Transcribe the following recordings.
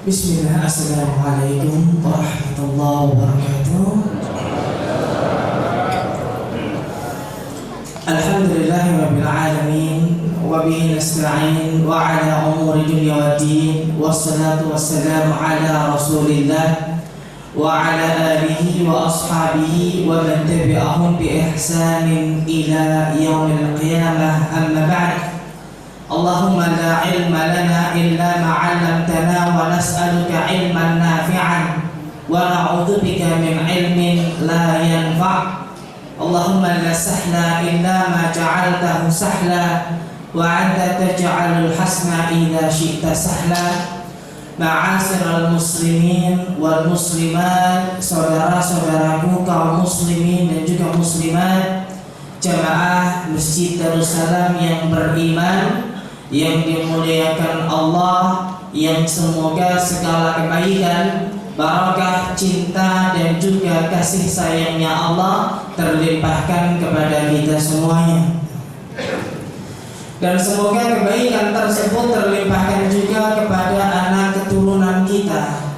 Bismillah, assalamualaikum warahmatullahi wabarakatuh. Alhamdulillahirabbil alamin wa bihi nasta'in wa ala umuri dunya waddin wassalatu wassalamu ala Rasulillah wa ala alihi wa ashabihi wa man tabi'ahum bi ihsanin ila yaumil qiyamah, amma ba'd. Allahumma la ilma lana illa ma 'allamtana wa nas'aluka ilman nafi'an wa na'udzubika min ilmin la yanfa'. Allahumma la sahla illa ma ja'altahu sahla wa anta taj'alul hasna idza syi'ta sahla. Ma'asyiral muslimin wal muslimat, saudara-saudaraku kaum muslimin dan juga muslimat, jamaah Masjid Darussalam yang beriman, yang dimuliakan Allah, yang semoga segala kebaikan, barakah, cinta dan juga kasih sayangnya Allah terlimpahkan kepada kita semuanya. Dan semoga kebaikan tersebut terlimpahkan juga kepada anak keturunan kita,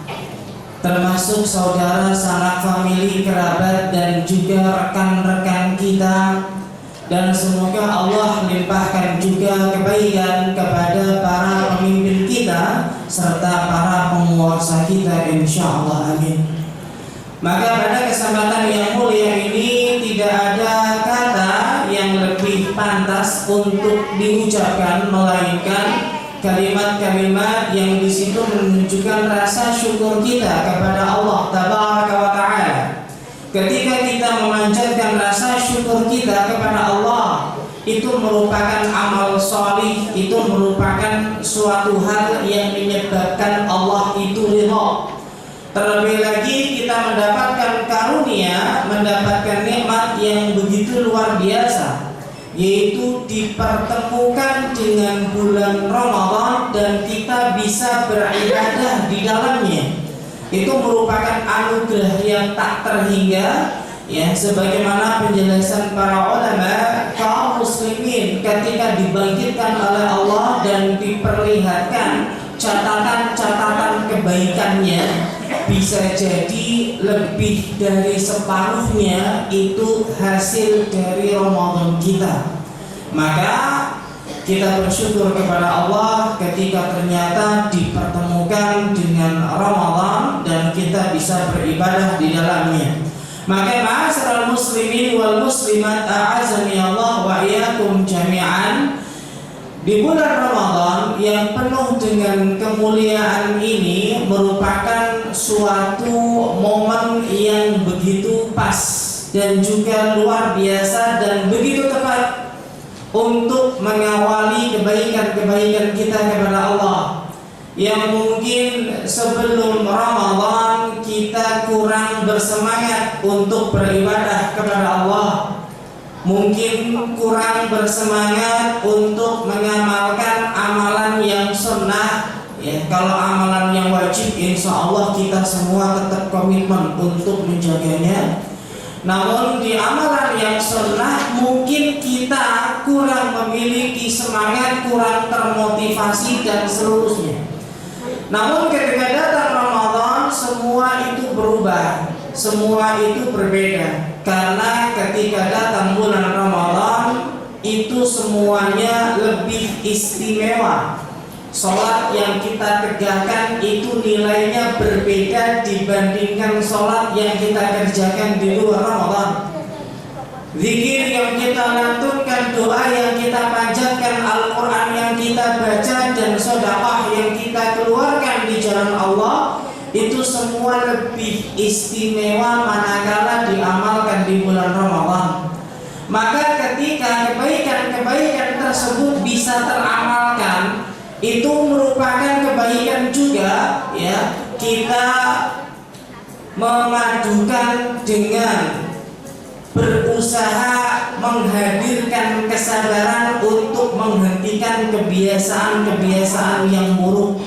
termasuk saudara, sanak famili, kerabat dan juga rekan-rekan kita. Dan semoga Allah melimpahkan juga kebaikan kepada para pemimpin kita serta para penguasa kita, insyaallah, amin. Maka pada kesempatan yang mulia ini tidak ada kata yang lebih pantas untuk diucapkan melainkan kalimat-kalimat yang di situ menunjukkan rasa syukur kita kepada Allah Tabaraka wa Ta'ala. Ketika kita memanjatkan rasa syukur kita kepada Allah, itu merupakan amal sholih, itu merupakan suatu hal yang menyebabkan Allah itu ridha. Terlebih lagi kita mendapatkan karunia, mendapatkan nikmat yang begitu luar biasa, yaitu dipertemukan dengan bulan Ramadan dan kita bisa beribadah di dalamnya. Itu merupakan anugerah yang tak terhingga, ya, sebagaimana penjelasan para ulama kaum muslimin ketika dibangkitkan oleh Allah dan diperlihatkan catatan-catatan kebaikannya, bisa jadi lebih dari separuhnya itu hasil dari Ramadan kita. Maka kita bersyukur kepada Allah ketika ternyata dipertemukan dengan Ramadan dan kita bisa beribadah di dalamnya. Maka ma'asyiral muslimin wal muslimat, a'azani Allah wa iyyakum jami'an, di bulan Ramadan yang penuh dengan kemuliaan ini merupakan suatu momen yang begitu pas dan juga luar biasa dan begitu tepat untuk mengawali kebaikan-kebaikan kita kepada Allah. Yang mungkin sebelum Ramadan kita kurang bersemangat untuk beribadah kepada Allah, mungkin kurang bersemangat untuk mengamalkan amalan yang sunnah, ya. Kalau amalan yang wajib, insya Allah kita semua tetap komitmen untuk menjaganya. Namun di amalan yang sunnah mungkin kita kurang memiliki semangat, kurang termotivasi dan seterusnya. Namun ketika datang Ramadan, semua itu berubah, semua itu berbeda. Karena ketika datang bulan Ramadan, itu semuanya lebih istimewa. Sholat yang kita tegakkan itu nilainya berbeda dibandingkan sholat yang kita kerjakan di luar Ramadan. Zikir yang kita lantunkan, doa yang kita panjatkan, Al-Quran yang kita baca, dan sedekah yang kita keluarkan di jalan Allah, itu semua lebih istimewa manakala diamalkan di bulan Ramadan. Maka ketika kebaikan-kebaikan tersebut bisa teramalkan, itu merupakan kebaikan juga, ya. Kita memadukan dengan berusaha menghadirkan kesadaran untuk menghentikan kebiasaan-kebiasaan yang buruk,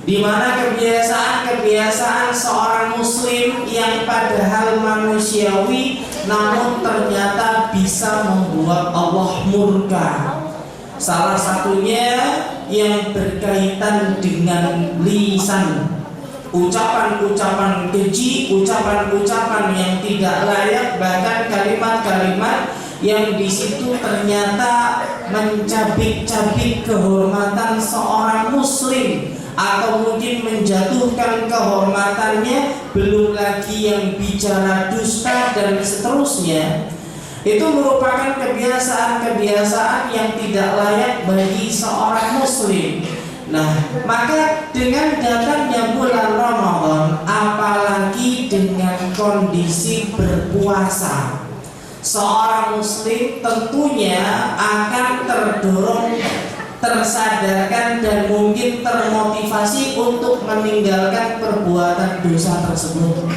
di mana kebiasaan-kebiasaan seorang muslim yang padahal manusiawi namun ternyata bisa membuat Allah murka. Salah satunya yang berkaitan dengan lisan, ucapan-ucapan keji, ucapan-ucapan yang tidak layak, bahkan kalimat-kalimat yang di situ ternyata mencabik-cabik kehormatan seorang muslim atau mungkin menjatuhkan kehormatannya, belum lagi yang bicara dusta dan seterusnya. Itu merupakan kebiasaan-kebiasaan yang tidak layak bagi seorang muslim. Nah, maka dengan datangnya bulan Ramadan, apalagi dengan kondisi berpuasa, seorang muslim tentunya akan terdorong, tersadarkan dan mungkin termotivasi untuk meninggalkan perbuatan dosa tersebut.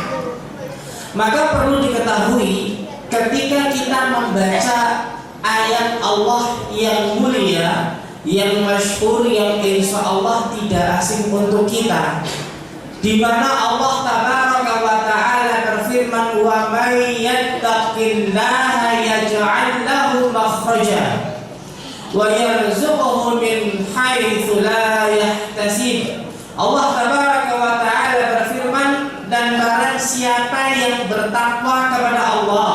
Maka perlu diketahui, ketika kita membaca ayat Allah yang mulia, yang masyhur, yang insya Allah tidak asing untuk kita, di mana Allah tabaraka wa ta'ala berfirman, wa may yattaqillaha yaj'al lahu makhraja wa yarzuqhu min haitsu la yahtasib. Allah tabaraka wa ta'ala berfirman, dan barang siapa yang bertakwa kepada Allah,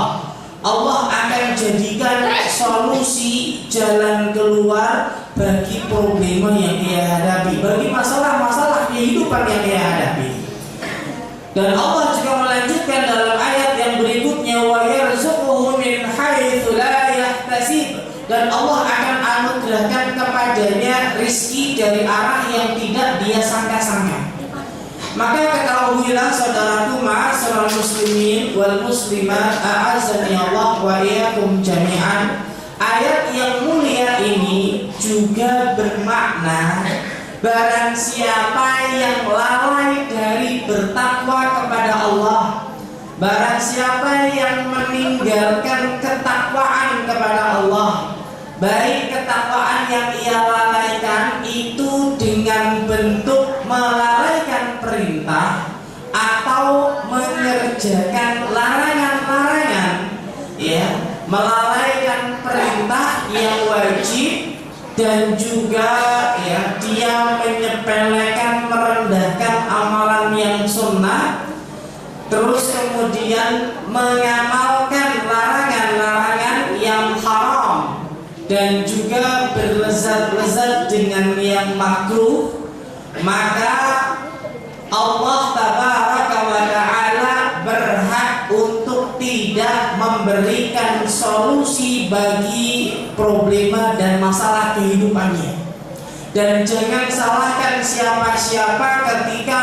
Allah akan jadikan solusi, jalan keluar bagi problema yang ia hadapi, bagi masalah-masalah kehidupan yang ia hadapi. Dan Allah juga melanjutkan dalam ayat yang berikutnya, wa yarzuquhu min haitsu la yahtasib, dan Allah akan anugerahkan kepadanya rizki dari arah yang tidak dia sangka-sangka. Maka ketahuilah saudaraku, ma'asyiral muslimin wal muslimat, a'azzani Allah wa iyyakum jami'an, ayat yang mulia ini juga bermakna barang siapa yang lalai dari bertakwa kepada Allah, barang siapa yang meninggalkan ketakwaan kepada Allah, baik ketakwaan yang ia lalaikan itu dengan bentuk melalaikan perintah atau mengerjakan larangan-larangan, ya, melalaikan perintah yang wajib, dan juga ya dia menyepelekan, merendahkan amalan yang sunnah, terus kemudian mengamalkan larangan-larangan yang haram, dan juga berlezat-lezat dengan yang makruh, maka Allah tabaraka wa ta'ala berhak untuk tidak memberikan solusi bagi problema dan masalah kehidupannya. Dan jangan salahkan siapa-siapa ketika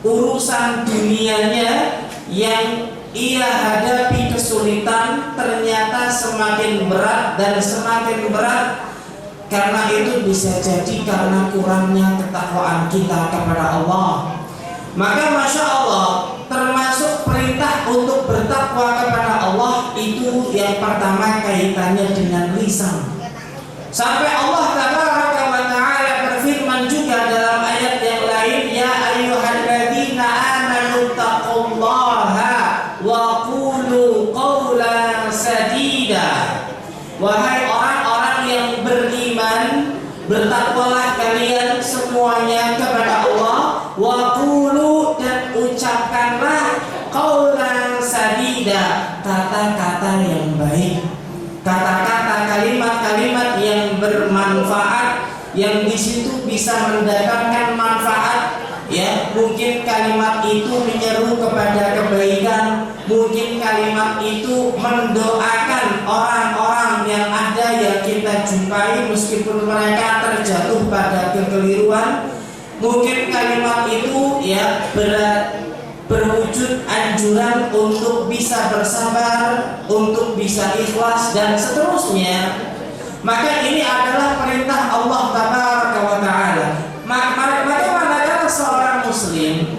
urusan dunianya yang ia hadapi kesulitan ternyata semakin berat dan semakin berat. Karena itu bisa jadi karena kurangnya ketakwaan kita kepada Allah. Maka Masya Allah, termasuk perintah untuk bertakwa kepada Allah itu yang pertama kaitannya dengan lisan. Sampai Allah tabaraka wa ta'ala berfirman juga dalam ayat yang lain, ya ayyuhalladzina amanu taqullaha wa qulu qawlan sadida. Wahai orang-orang yang beriman, bertakwalah kalian semuanya kepada Allah, wa qulu, dan ucapkanlah qawlan sadida, kata-kata yang baik, kata-kata, kalimat-kalimat yang bermanfaat, yang di situ bisa mendapatkan manfaat. Ya, mungkin kalimat itu menyeru kepada kebaikan, mungkin kalimat itu mendoakan orang-orang yang ada yang kita jumpai meskipun mereka terjatuh pada kekeliruan. Mungkin kalimat itu ya berwujud anjuran untuk bisa bersabar, untuk bisa ikhlas dan seterusnya. Maka ini adalah perintah Allah tabaraka wa ta'ala. Maka seorang muslim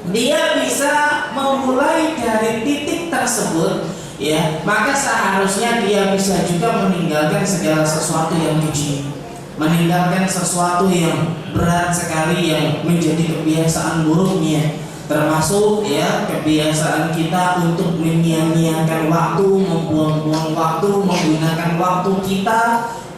dia bisa memulai dari titik tersebut, ya, maka seharusnya dia bisa juga meninggalkan segala sesuatu yang keji, meninggalkan sesuatu yang berat sekali yang menjadi kebiasaan buruknya, termasuk ya kebiasaan kita untuk menyia-nyiakan waktu, membuang-buang waktu, menggunakan waktu kita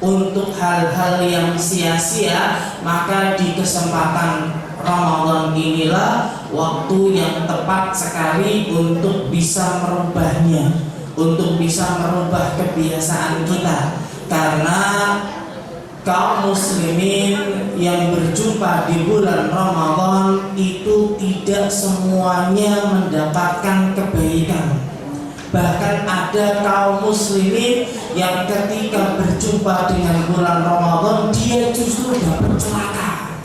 untuk hal-hal yang sia-sia. Maka di kesempatan Ramadan inilah waktu yang tepat sekali untuk bisa merubahnya, untuk bisa merubah kebiasaan kita. Karena kaum muslimin yang berjumpa di bulan Ramadan itu tidak semuanya mendapatkan kebaikan. Bahkan ada kaum muslimin yang ketika berjumpa dengan bulan Ramadan dia justru dapat celaka.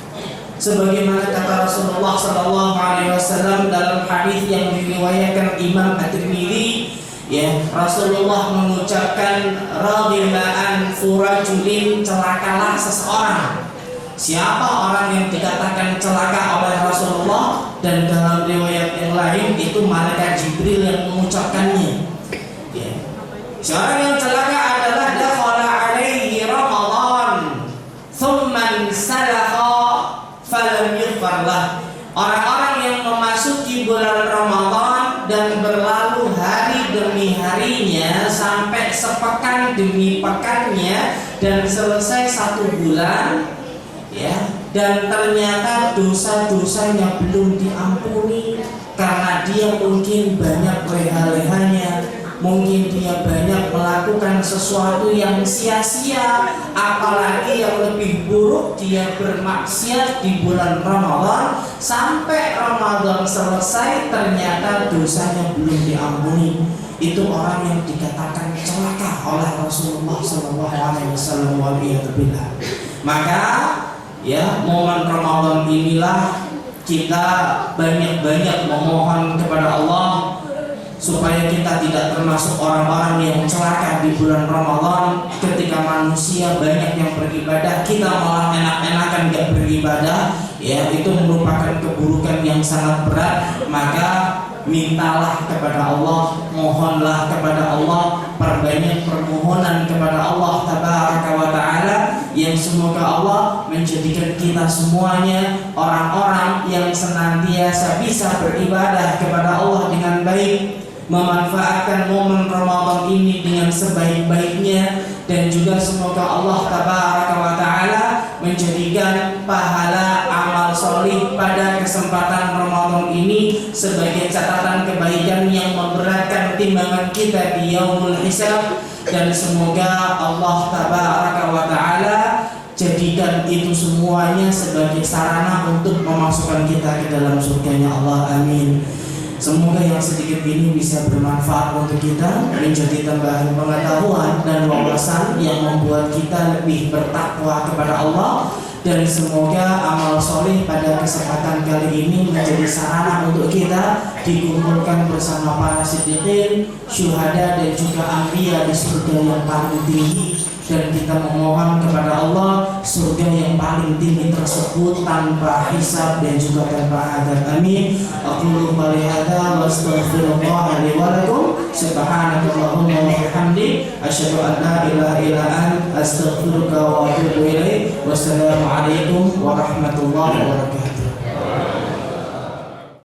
Sebagaimana kata Rasulullah SAW dalam hadis yang diriwayatkan Imam At-Tirmidzi, ya, Rasulullah mengucapkan radhiyallahu furajulin, celakalah seseorang. Siapa orang yang dikatakan celaka oleh Rasulullah? Dan dalam riwayat yang lain itu malaikat Jibril yang mengucapkannya. Ya. Seorang yang celaka adalah dakhala alaihi Ramadan thumma salakha falam yughfar lah. Orang-orang yang memasuki bulan Ramadan dan berlalu hari demi harinya sampai sepekan demi pekannya dan selesai 1 bulan, ya, dan ternyata dosa-dosanya belum diampuni karena dia mungkin banyak leha-lehanya, mungkin dia banyak melakukan sesuatu yang sia-sia, apalagi yang lebih buruk dia bermaksiat di bulan Ramadan sampai Ramadan selesai ternyata dosanya belum diampuni. Itu orang yang dikatakan celaka oleh Rasulullah SAW. Maka ya, momen Ramadan inilah kita banyak-banyak memohon kepada Allah supaya kita tidak termasuk orang-orang yang celaka di bulan Ramadan. Ketika manusia banyak yang beribadah, kita malah enak-enakan gak beribadah, ya, itu merupakan keburukan yang sangat berat. Maka mintalah kepada Allah, mohonlah kepada Allah, perbanyak permohonan kepada Allah Tabaraka wa Ta'ala, yang semoga Allah menjadikan kita semuanya orang-orang yang senantiasa bisa beribadah kepada Allah dengan baik, memanfaatkan momen Ramadan ini dengan sebaik-baiknya, dan juga semoga Allah Tabaraka wa Ta'ala menjadikan pahala amal solih pada kesempatan Ramadan ini sebagai catatan kebaikan yang memberatkan timbangan kita di yaumul hisab, dan semoga Allah Tabaraka wa Ta'ala jadikan itu semuanya sebagai sarana untuk memasukkan kita ke dalam surganya Allah. Amin. Semoga yang sedikit ini bisa bermanfaat untuk kita, menjadi tambahan pengetahuan dan wawasan yang membuat kita lebih bertakwa kepada Allah. Dan semoga amal soleh pada kesempatan kali ini menjadi sarana untuk kita dikumpulkan bersama para siddiqin, syuhada, dan juga anbiya di surga yang paling tinggi. Dan kita memohon kepada Allah surga yang paling tinggi tersebut tanpa hisab dan juga tanpa adab. Amin. Aqulu qouli hadza wa astaghfirullah li wa lakum. Subhanakallahumma wa bihamdik asyhadu an la ilaha illa anta astaghfiruka wa atubu ilaik. Wassalamu alaikum warahmatullahi wabarakatuh.